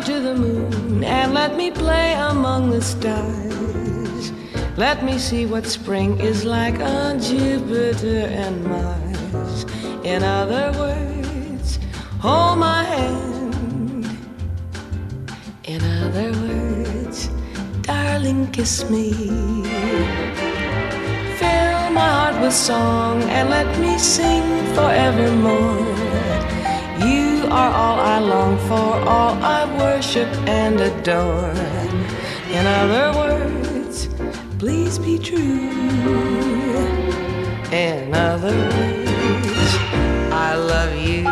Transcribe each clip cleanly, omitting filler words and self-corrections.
to the moon and let me play among the stars. Let me see what spring is like on Jupiter and Mars. In other words, hold my hand. In other words, darling, kiss me. Fill my heart with song and let me sing forevermore. You are all I long for, all I worship and adore. In other words, please be true. In other words, I love you.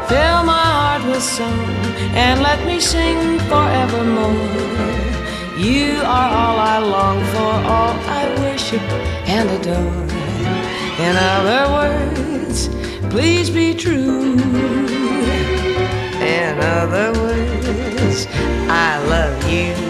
Fill my heart with song and let me sing forevermore. You are all I long for, all I worship and adore. In other words, please be true. In other words, I love you.